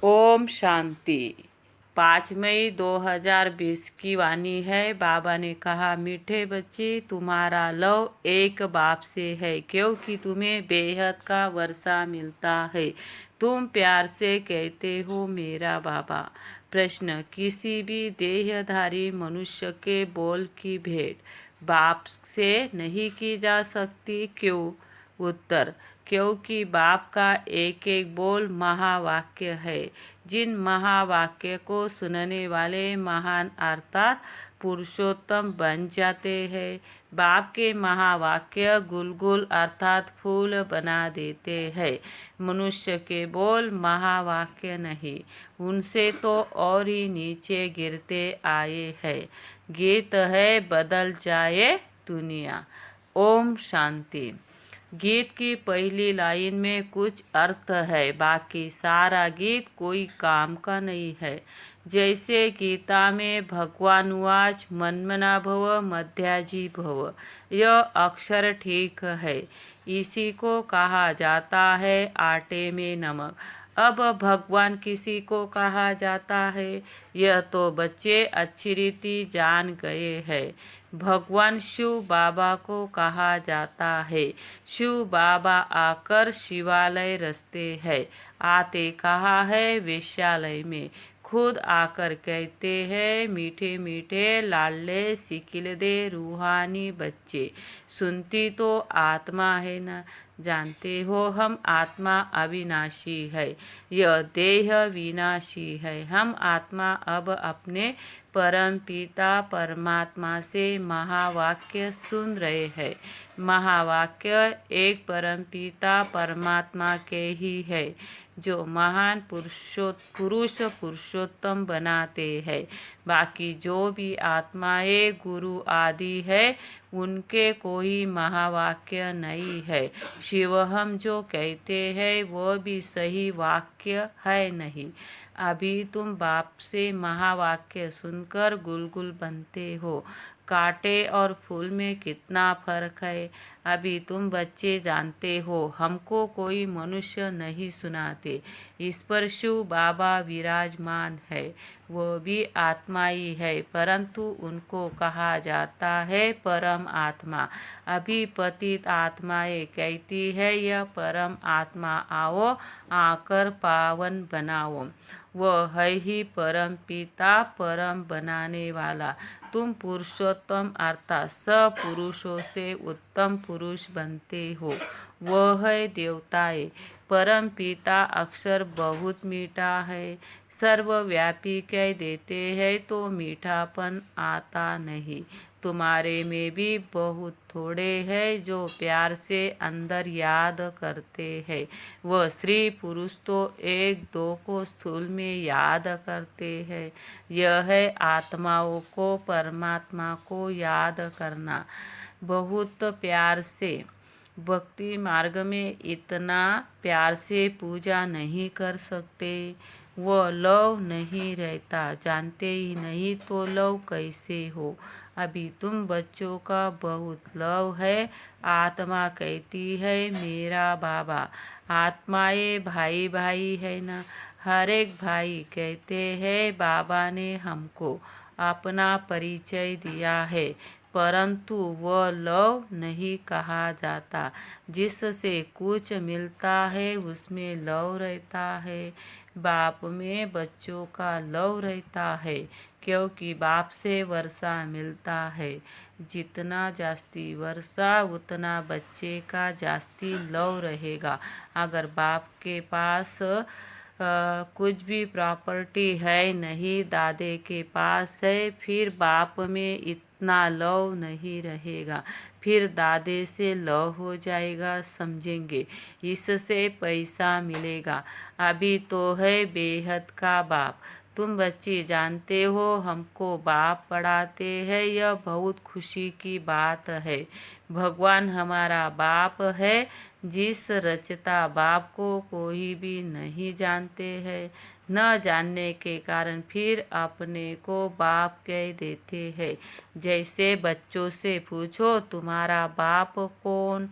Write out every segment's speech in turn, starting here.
ओम शांति। 5 मई 2020 की वाणी है। बाबा ने कहा, मीठे बच्चे, तुम्हारा लव एक बाप से है, क्योंकि तुम्हें बेहद का वर्षा मिलता है। तुम प्यार से कहते हो मेरा बाबा। प्रश्न, किसी भी देहधारी मनुष्य के बोल की भेंट बाप से नहीं की जा सकती, क्यों? उत्तर, क्योंकि बाप का एक एक बोल महावाक्य है। जिन महावाक्य को सुनने वाले महान अर्थात पुरुषोत्तम बन जाते हैं। बाप के महावाक्य गुलगुल अर्थात फूल बना देते हैं। मनुष्य के बोल महावाक्य नहीं, उनसे तो और ही नीचे गिरते आए हैं। गीत है, बदल जाए दुनिया। ओम शांति। गीत की पहली लाइन में कुछ अर्थ है, बाकी सारा गीत कोई काम का नहीं है। जैसे गीता में भगवानुवाच मन्मना भव मध्याजी भव, यह अक्षर ठीक है। इसी को कहा जाता है आटे में नमक। अब भगवान किसी को कहा जाता है, यह तो बच्चे अच्छी रीति जान गए हैं। भगवान शिव बाबा को कहा जाता है। शिव बाबा आकर शिवालय रचते हैं। आते कहा है वेश्यालय में, खुद आकर कहते हैं मीठे मीठे लाडले सिकिल दे रूहानी बच्चे। सुनती तो आत्मा है ना, जानते हो हम आत्मा अविनाशी है, यह देह विनाशी है। हम आत्मा अब अपने परम पिता परमात्मा से महावाक्य सुन रहे हैं। महावाक्य एक परम पिता परमात्मा के ही है, जो महान पुरुष पुरुषोत्तम बनाते हैं। बाकी जो भी आत्माएं गुरु आदि है, उनके कोई महावाक्य नहीं है। शिव हम जो कहते हैं वो भी सही वाक्य है नहीं। अभी तुम बाप से महावाक्य सुनकर गुलगुल बनते हो। कांटे और फूल में कितना फर्क है, अभी तुम बच्चे जानते हो। हमको कोई मनुष्य नहीं सुनाते। इस पर शिव बाबा विराजमान है, वो भी आत्मा ही है, परंतु उनको कहा जाता है परम आत्मा। अभी पतित आत्माएं कहती है, यह परम आत्मा आओ, आकर पावन बनाओ। वह है ही परम पिता, परम बनाने वाला। तुम पुरुषोत्तम अर्थात सपुरुषों से उत्तम पुरुष बनते हो। वह है देवताएं। परम पिता अक्षर बहुत मीठा है, सर्वव्यापी कह देते हैं तो मीठापन आता नहीं। तुम्हारे में भी बहुत थोड़े हैं जो प्यार से अंदर याद करते हैं। वह स्त्री पुरुष तो एक दो को स्थूल में याद करते हैं। यह है आत्माओं को परमात्मा को याद करना। बहुत प्यार से भक्ति मार्ग में इतना प्यार से पूजा नहीं कर सकते। वह लव नहीं रहता, जानते ही नहीं तो लव कैसे हो। अभी तुम बच्चों का बहुत लव है। आत्मा कहती है मेरा बाबा। आत्माएं भाई भाई है ना, हर एक भाई कहते हैं बाबा ने हमको अपना परिचय दिया है, परंतु वह लव नहीं कहा जाता। जिससे कुछ मिलता है उसमें लव रहता है। बाप में बच्चों का लव रहता है, क्योंकि बाप से वर्षा मिलता है। जितना जास्ती वर्षा उतना बच्चे का जास्ती लव रहेगा। अगर बाप के पास कुछ भी प्रॉपर्टी है नहीं, दादे के पास है, फिर बाप में इतना लव नहीं रहेगा। फिर दादे से लव हो जाएगा, समझेंगे, इससे पैसा मिलेगा। अभी तो है बेहद का बाप। तुम बच्चे जानते हो हमको बाप पढ़ाते हैं, यह बहुत खुशी की बात है। भगवान हमारा बाप है। जिस रचता बाप को कोई भी नहीं जानते हैं, न जानने के कारण फिर अपने को बाप कह देते हैं। जैसे बच्चों से पूछो तुम्हारा बाप कौन,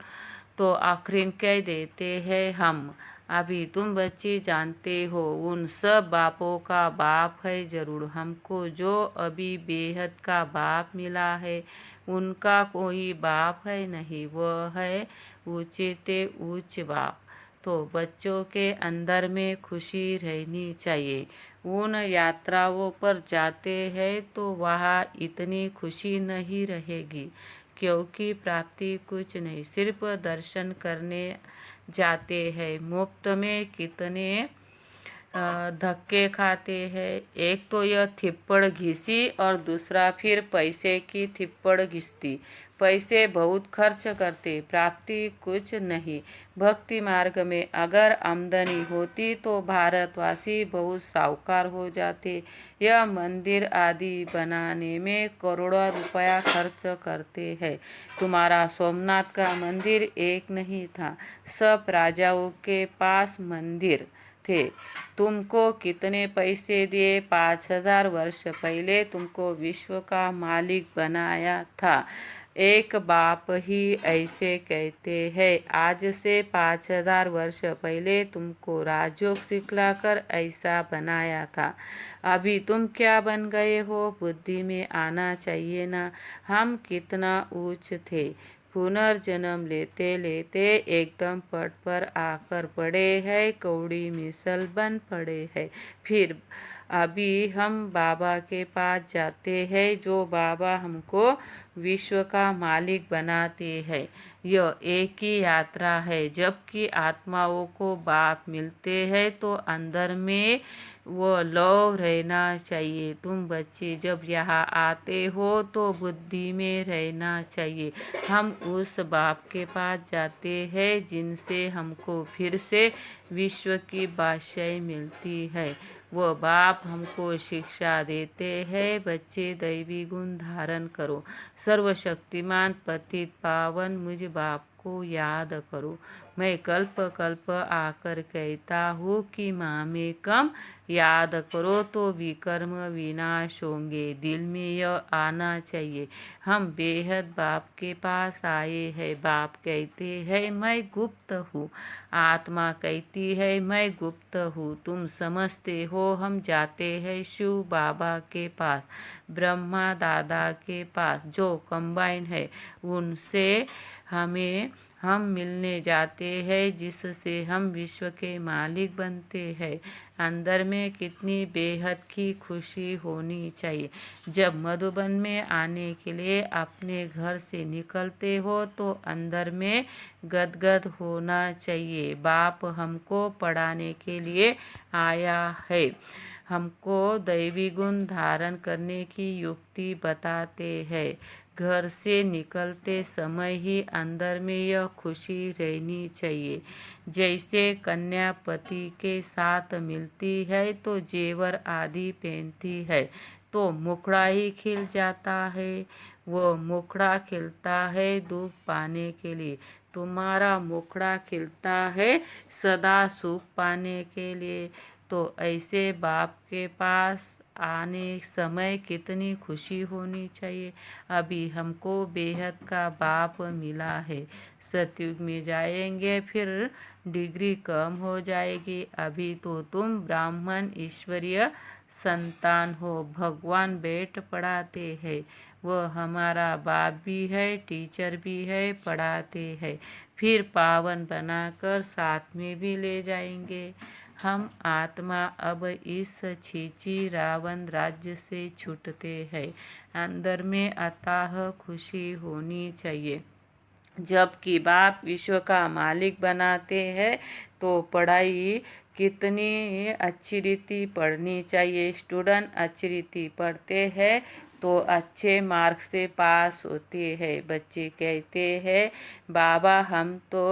तो आखिर कह देते हैं हम। अभी तुम बच्चे जानते हो उन सब बापों का बाप है जरूर। हमको जो अभी बेहद का बाप मिला है उनका कोई बाप है नहीं, वह है ऊंचे ते ऊंच बाप। तो बच्चों के अंदर में खुशी रहनी चाहिए। उन यात्राओं पर जाते हैं तो वहाँ इतनी खुशी नहीं रहेगी, क्योंकि प्राप्ति कुछ नहीं, सिर्फ दर्शन करने जाते हैं। मुफ्त में कितने धक्के खाते हैं। एक तो यह थिप्पड़ घिसी और दूसरा फिर पैसे की थिप्पड़ घिसती। पैसे बहुत खर्च करते, प्राप्ति कुछ नहीं। भक्ति मार्ग में अगर आमदनी होती तो भारतवासी बहुत साहूकार हो जाते। यह मंदिर आदि बनाने में करोड़ों रुपया खर्च करते हैं। तुम्हारा सोमनाथ का मंदिर एक नहीं था, सब राजाओं के पास मंदिर थे। तुमको कितने पैसे दिए? 5,000 वर्ष पहले तुमको विश्व का मालिक बनाया था। एक बाप ही ऐसे कहते हैं। आज से 5,000 वर्ष पहले तुमको राजयोग सिखलाकर ऐसा बनाया था। अभी तुम क्या बन गए हो? बुद्धि में आना चाहिए ना। हम कितना ऊंच थे, पुनर्जन्म लेते लेते एकदम पट पर आकर पड़े हैं, कौड़ी मिसल बन पड़े हैं। फिर अभी हम बाबा के पास जाते हैं, जो बाबा हमको विश्व का मालिक बनाते हैं। यह एक ही यात्रा है। जबकि आत्माओं को बाप मिलते हैं तो अंदर में वो लव रहना चाहिए। तुम बच्चे जब यहाँ आते हो तो बुद्धि में रहना चाहिए। हम उस बाप के पास जाते हैं जिनसे हमको फिर से विश्व की बादशाही मिलती है। वो बाप हमको शिक्षा देते हैं, बच्चे दैवी गुण धारण करो, सर्वशक्तिमान पतित पावन मुझ बाप को याद करो। मैं कल्प कल्प आकर कहता हूँ कि माँ में कम याद करो तो विकर्म विनाश होंगे। दिल में यह आना चाहिए। हम बेहद बाप के पास आए हैं। बाप कहते हैं मैं गुप्त हूँ, आत्मा कहती है मैं गुप्त हूँ। तुम समझते हो। हम जाते हैं शिव बाबा के पास, ब्रह्मा दादा के पास, जो कंबाइन है उनसे हम मिलने जाते हैं, जिससे हम विश्व के मालिक बनते हैं। अंदर में कितनी बेहद की खुशी होनी चाहिए। जब मधुबन में आने के लिए अपने घर से निकलते हो तो अंदर में गदगद होना चाहिए। बाप हमको पढ़ाने के लिए आया है, हमको दैवी गुण धारण करने की युक्ति बताते हैं। घर से निकलते समय ही अंदर में यह खुशी रहनी चाहिए। जैसे कन्या पति के साथ मिलती है तो जेवर आदि पहनती है तो मुखड़ा ही खिल जाता है। वो मुखड़ा खिलता है दुख पाने के लिए। तुम्हारा मुखड़ा खिलता है सदा सुख पाने के लिए। तो ऐसे बाप के पास आने समय कितनी खुशी होनी चाहिए। अभी हमको बेहद का बाप मिला है। सतयुग में जाएंगे फिर डिग्री कम हो जाएगी। अभी तो तुम ब्राह्मण ईश्वरीय संतान हो। भगवान बैठ पढ़ाते हैं। वह हमारा बाप भी है, टीचर भी है, पढ़ाते हैं। फिर पावन बनाकर साथ में भी ले जाएंगे। हम आत्मा अब इस छीची रावण राज्य से छूटते हैं। अंदर में अथाह खुशी होनी चाहिए। जबकि बाप विश्व का मालिक बनाते हैं तो पढ़ाई कितनी अच्छी रीति पढ़नी चाहिए। स्टूडेंट अच्छी रीति पढ़ते हैं तो अच्छे मार्क्स से पास होते हैं। बच्चे कहते हैं बाबा हम तो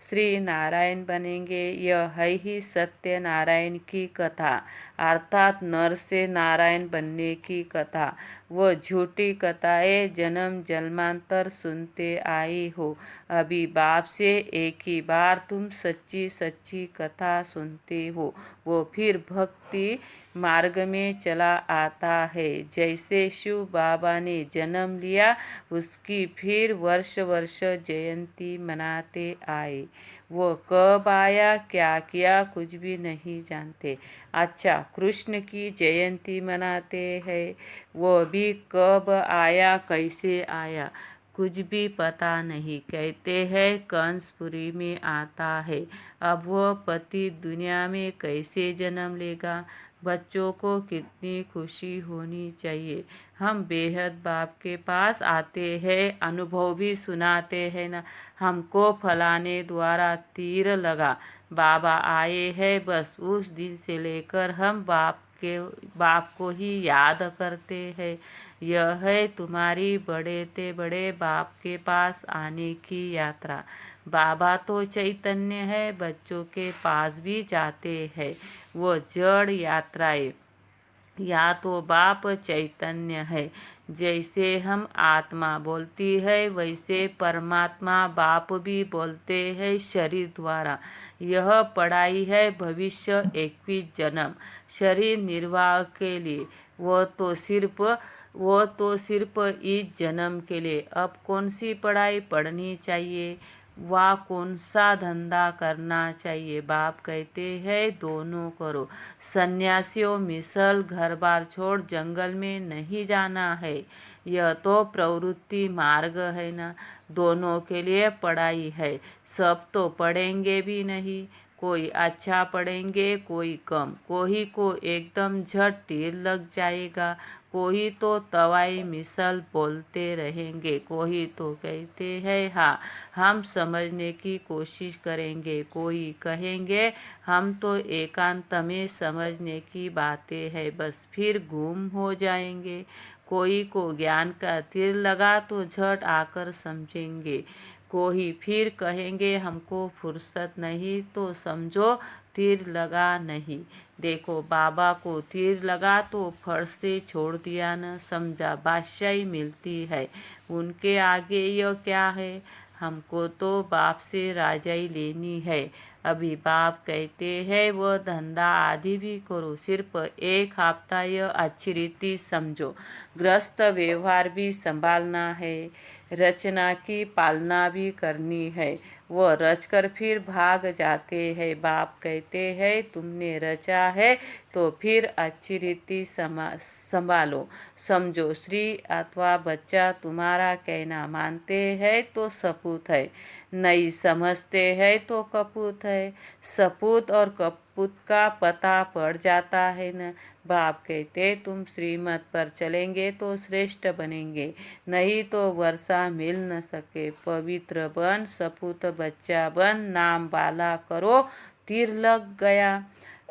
श्री नारायण बनेंगे। यह है ही सत्य नारायण की कथा, अर्थात नर से नारायण बनने की कथा। वो झूठी कथाएं जन्म जन्मांतर सुनते आई हो। अभी बाप से एक ही बार तुम सच्ची सच्ची कथा सुनते हो। वो फिर भक्ति मार्ग में चला आता है। जैसे शिव बाबा ने जन्म लिया, उसकी फिर वर्ष वर्ष जयंती मनाते आए। वो कब आया, क्या किया, कुछ भी नहीं जानते। अच्छा, कृष्ण की जयंती मनाते हैं, वो भी कब आया, कैसे आया, कुछ भी पता नहीं। कहते हैं कंसपुरी में आता है। अब वह पति दुनिया में कैसे जन्म लेगा। बच्चों को कितनी खुशी होनी चाहिए। हम बेहद बाप के पास आते हैं, अनुभव भी सुनाते हैं ना। हमको फलाने द्वारा तीर लगा, बाबा आए हैं। बस उस दिन से लेकर हम बाप को ही याद करते हैं। यह है तुम्हारी बड़े ते बड़े बाप के पास आने की यात्रा। बाबा तो चैतन्य है, बच्चों के पास भी जाते हैं। वो जड़ यात्राएं, या तो बाप चैतन्य है। जैसे हम आत्मा बोलती है, वैसे परमात्मा बाप भी बोलते हैं शरीर द्वारा। यह पढ़ाई है भविष्य 21 जन्म शरीर निर्वाह के लिए। वो तो सिर्फ इस जन्म के लिए। अब कौन सी पढ़ाई पढ़नी चाहिए, वह कौन सा धंधा करना चाहिए। बाप कहते हैं दोनों करो। सन्यासियों, मिसल घर बार छोड़ जंगल में नहीं जाना है। यह तो प्रवृत्ति मार्ग है ना। दोनों के लिए पढ़ाई है। सब तो पढ़ेंगे भी नहीं। कोई अच्छा पढ़ेंगे, कोई कम। कोई को एकदम झट तीर लग जाएगा, कोई तो तवाई मिसल बोलते रहेंगे, कोई तो कहते हैं हाँ हम समझने की कोशिश करेंगे, कोई कहेंगे हम तो एकांत में समझने की बातें है, बस फिर गुम हो जाएंगे। कोई को ज्ञान का तीर लगा तो झट आकर समझेंगे। कोई फिर कहेंगे हमको फुर्सत नहीं, तो समझो तीर लगा नहीं। देखो, बाबा को तीर लगा तो फट से छोड़ दिया न, समझा बादशाही मिलती है। उनके आगे यह क्या है। हमको तो बाप से राजाई लेनी है। अभी बाप कहते हैं वह धंधा आदि भी करो, सिर्फ एक हफ्ता यह अच्छी रीति समझो। ग्रस्त व्यवहार भी संभालना है, रचना की पालना भी करनी है। वह रचकर फिर भाग जाते हैं। बाप कहते हैं तुमने रचा है तो फिर अच्छी रीति संभालो, समझो। स्त्री अथवा बच्चा तुम्हारा कहना मानते हैं तो सपूत है, नहीं समझते हैं तो कपूत है। सपूत और कपूत का पता पड़ जाता है न। बाप कहते तुम श्रीमत पर चलेंगे तो श्रेष्ठ बनेंगे, नहीं तो वर्षा मिल न सके। पवित्र बन, सपूत बच्चा बन, नाम वाला करो, तीर लग गया।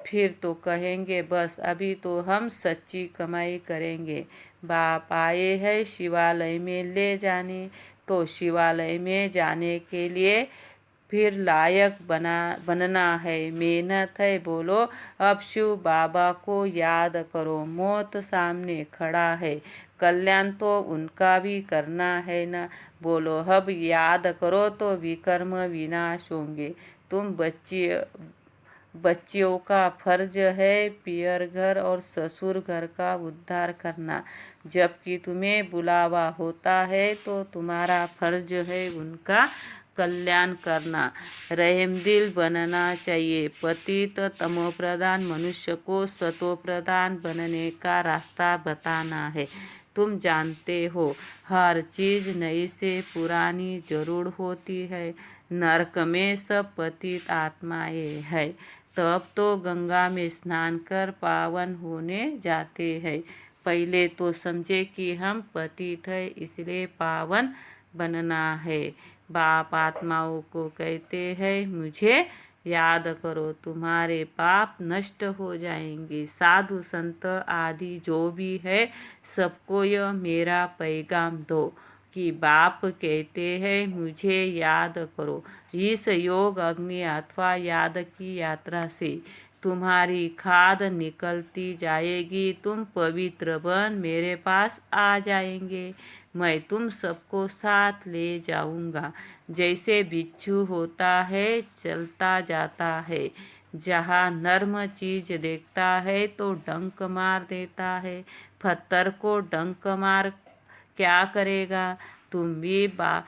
फिर तो कहेंगे बस अभी तो हम सच्ची कमाई करेंगे। बाप आए हैं शिवालय में ले जाने, तो शिवालय में जाने के लिए फिर लायक बनना है, मेहनत है। बोलो अब शिव बाबा को याद करो, मौत सामने खड़ा है, कल्याण तो उनका भी करना है ना। बोलो अब याद करो तो विकर्म विनाश होंगे। तुम बच्चियों का फर्ज है पियर घर और ससुर घर का उद्धार करना। जबकि तुम्हें बुलावा होता है तो तुम्हारा फर्ज है उनका कल्याण करना। रहमदिल बनना चाहिए। पतित तमोप्रधान मनुष्य को सतोप्रधान बनने का रास्ता बताना है। तुम जानते हो हर चीज नई से पुरानी जरूर होती है। नरक में सब पतित आत्माएं हैं, तब तो गंगा में स्नान कर पावन होने जाते हैं। पहले तो समझे कि हम पतित है, इसलिए पावन बनना है। बाप आत्माओं को कहते हैं मुझे याद करो, तुम्हारे पाप नष्ट हो जाएंगे। साधु संत आदि जो भी है सबको यह मेरा पैगाम दो कि बाप कहते हैं मुझे याद करो। इस योग अग्नि अथवा याद की यात्रा से तुम्हारी खाद निकलती जाएगी। तुम पवित्र बन मेरे पास आ जाएंगे। मैं तुम सबको साथ ले जाऊंगा। जैसे बिच्छू होता है चलता जाता है, जहाँ नर्म चीज देखता है तो डंक मार देता है। पत्थर को डंक मार क्या करेगा? तुम भी बा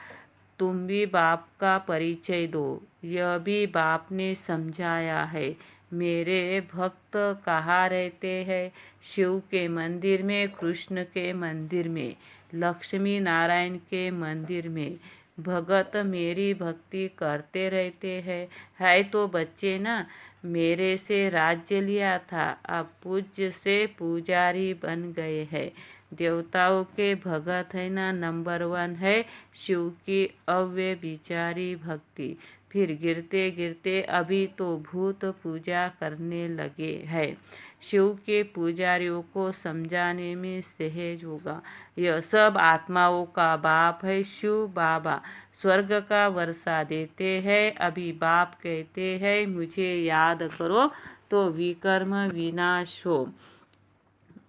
तुम भी बाप का परिचय दो। यह भी बाप ने समझाया है। मेरे भक्त कहाँ रहते हैं? शिव के मंदिर में, कृष्ण के मंदिर में, लक्ष्मी नारायण के मंदिर में। भगत मेरी भक्ति करते रहते हैं। है तो बच्चे ना। मेरे से राज्य लिया था, अब पूज्य से पुजारी बन गए हैं। देवताओं के भगत है ना, नंबर 1 है शिव की अव्यभिचारी भक्ति। फिर गिरते गिरते अभी तो भूत पूजा करने लगे हैं। शिव के पुजारियों को समझाने में सहज होगा। यह सब आत्माओं का बाप है शिव बाबा। स्वर्ग का वर्षा देते हैं। अभी बाप कहते हैं मुझे याद करो तो विकर्म विनाश हो।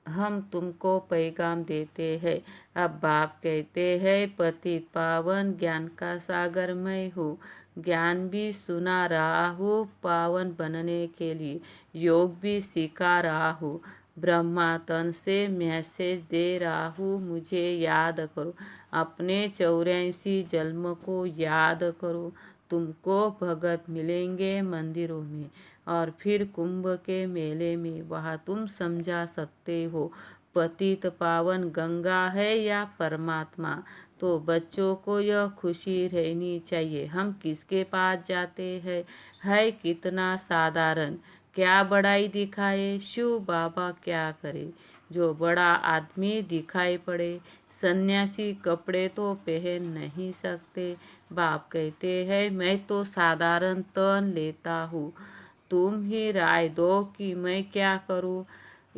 हम तुमको पैगाम देते हैं। अब बाप कहते हैं पतित पावन ज्ञान का सागर मैं हूँ। ज्ञान भी सुना रहा हूँ पावन बनने के लिए। योग भी सिखा रहा हूँ। ब्रह्मा तन से मैसेज दे रहा हूँ मुझे याद करो। अपने 84 जन्म को याद करो। तुमको भगत मिलेंगे मंदिरों में और फिर कुंभ के मेले में। वहाँ तुम समझा सकते हो पतित पावन गंगा है या परमात्मा। तो बच्चों को यह खुशी रहनी चाहिए। हम किसके पास जाते हैं? है कितना साधारण। क्या बड़ाई दिखाए? शिव बाबा क्या करे? जो बड़ा आदमी दिखाई पड़े। सन्यासी कपड़े तो पहन नहीं सकते। बाप कहते हैं मैं तो साधारण तन लेता हूँ। तुम ही राय दो कि मैं क्या करूँ।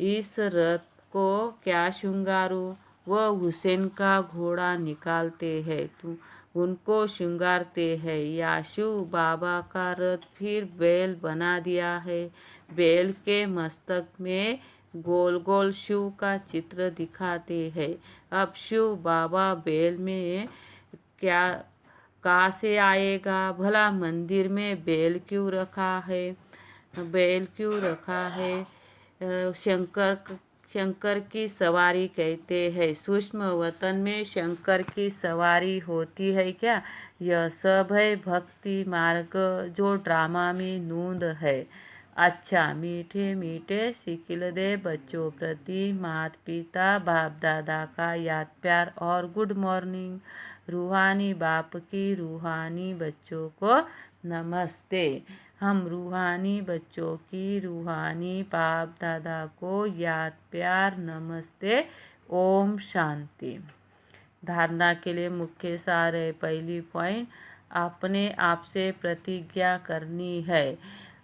इस रथ को क्या श्रृंगारूँ? वह हुसैन का घोड़ा निकालते हैं, तुम उनको श्रृंगारते हैं या शिव बाबा का रथ फिर बैल बना दिया है। बैल के मस्तक में गोल गोल शिव का चित्र दिखाते हैं। अब शिव बाबा बैल में क्या कहाँ से आएगा? भला मंदिर में बैल क्यों रखा है? बैल क्यों रखा है? शंकर की सवारी कहते हैं। सूक्ष्म वतन में शंकर की सवारी होती है क्या? यह सब है भक्ति मार्ग जो ड्रामा में नूंद है। अच्छा मीठे मीठे सिखिल दे बच्चों प्रति माता पिता बाप दादा का याद प्यार और गुड मॉर्निंग। रूहानी बाप की रूहानी बच्चों को नमस्ते। हम रूहानी बच्चों की रूहानी बाप दादा को याद प्यार नमस्ते। ओम शांति। धारणा के लिए मुख्य सार है। पहली पॉइंट, अपने आप से प्रतिज्ञा करनी है।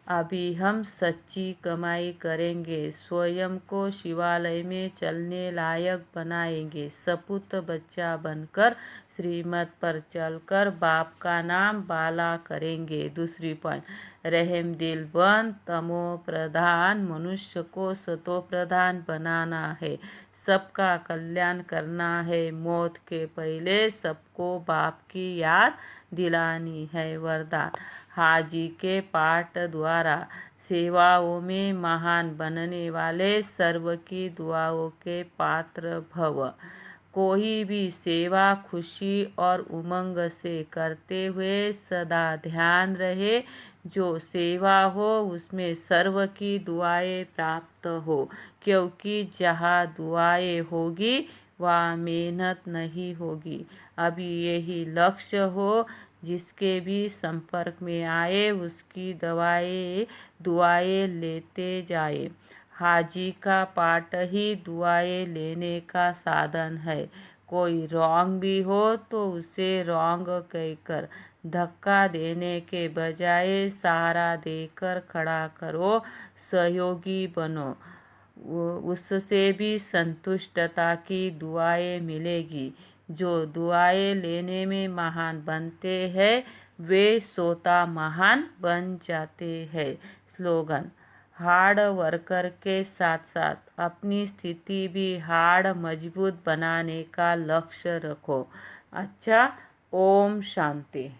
अभी हम सच्ची कमाई करेंगे। स्वयं को शिवालय में चलने लायक बनाएंगे। सपूत बच्चा बनकर श्रीमत पर चलकर बाप का नाम बाला करेंगे। दूसरी पॉइंट, रहम दिल बंद तमो प्रधान मनुष्य को सतो प्रधान बनाना है। सबका कल्याण करना है। मौत के पहले सबको बाप की याद दिलानी है। वरदान, हाजी के पाठ द्वारा सेवाओं में महान बनने वाले सर्व की दुआओं के पात्र भव। कोई भी सेवा खुशी और उमंग से करते हुए सदा ध्यान रहे। जो सेवा हो उसमें सर्व की दुआएं प्राप्त हो। क्योंकि जहाँ दुआएं होगी वहाँ मेहनत नहीं होगी। अभी यही लक्ष्य हो। जिसके भी संपर्क में आए उसकी दुआएं लेते जाए। हाजी का पाठ ही दुआएं लेने का साधन है। कोई रॉन्ग भी हो तो उसे रॉन्ग कहकर धक्का देने के बजाय सहारा देकर खड़ा करो। सहयोगी बनो। उससे भी संतुष्टता की दुआएं मिलेगी। जो दुआएं लेने में महान बनते हैं वे स्वतः महान बन जाते हैं। स्लोगन, हार्ड वर्कर के साथ साथ अपनी स्थिति भी हार्ड मजबूत बनाने का लक्ष्य रखो। अच्छा, ओम शांति।